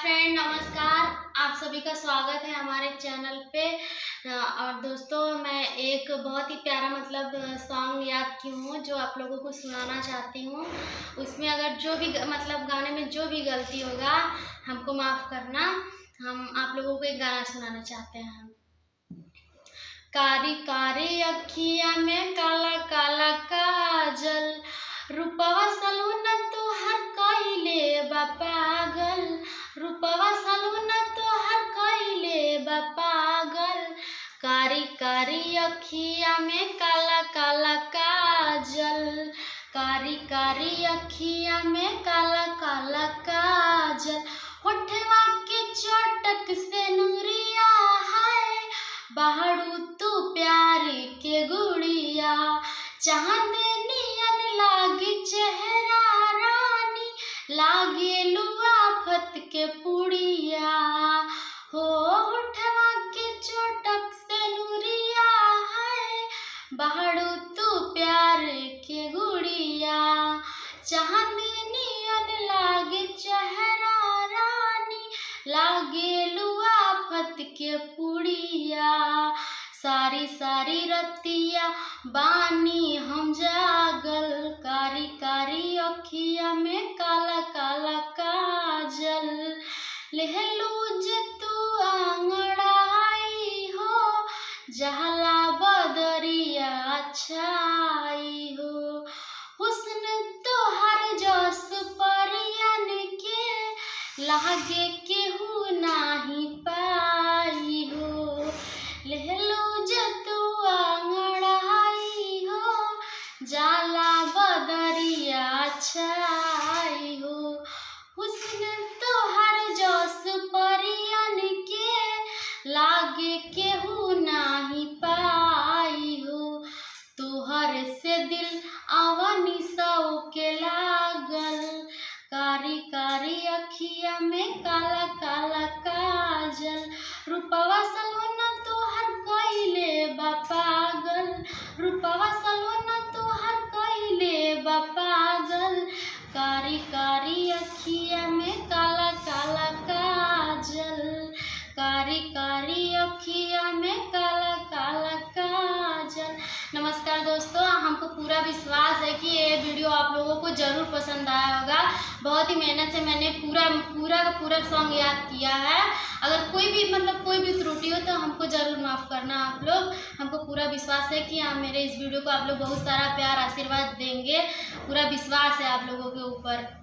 Friend, नमस्कार। आप सभी का स्वागत है हमारे चैनल पे। और दोस्तों, मैं एक बहुत ही प्यारा सॉन्ग याद की हूँ जो आप लोगों को सुनाना चाहती हूँ। उसमें अगर जो भी गाने में जो भी गलती होगा हमको माफ़ करना। हम आप लोगों को एक गाना सुनाना चाहते हैं। कारी कारी अखिया में काला काला काजल, रूपवा सलूना तोहर कइले बा पागल, रूपवा सलूना तोहर कइले बा पागल। कारी कारी अखिया में काला काला काजल, कारी कारी अखिया में काला काला काजल। होठवा के चोटक से नूरिया है, बाहड़ू तू प्यार के गुड़िया। चांदनियन लागी चेहरा रानी, लागे लुआफत के पुड़िया हो। होठवा के चोटक से नूरिया है, बाहड़ू तू प्यार के गुड़िया। चांदनियन लागे चेहरा रानी, लागे लुआफत के पुड़िया। सारी सारी रतिया बानी हम जागल, कारी कारी अखिया में काला काला काजल। लेहलू जे तू आंगड़ाई हो, जहला बदरिया छाई हो। हुस्न तोहर जस परियन के, लागे केहू नाही पाई हो। लेहलू जे तू आंगड़ाई हो, जाला बदरिया छाई हो। हुस्न तोहर जस परियन के, लागे केहू नाही पाई हो। तोहर से दिल आवनी सौ के लागल, कारी कारी अखिया में काला काला काजल। रूपवा सलोना तोहर कइले बा पागल, रूपवा सलोना तोहर कइले बा पागल। कारी कारी अखिया में काला काला काजल, कारी कारी अखिया में काला काला काजल। नमस्कार दोस्तों, हमको पूरा विश्वास है कि ये वीडियो आप लोगों को ज़रूर पसंद आया होगा। बहुत ही मेहनत से मैंने पूरा सॉन्ग याद किया है। अगर कोई भी त्रुटि हो तो हमको ज़रूर माफ़ करना आप लोग। हमको पूरा विश्वास है कि मेरे इस वीडियो को आप लोग बहुत सारा प्यार आशीर्वाद देंगे। पूरा विश्वास है आप लोगों के ऊपर।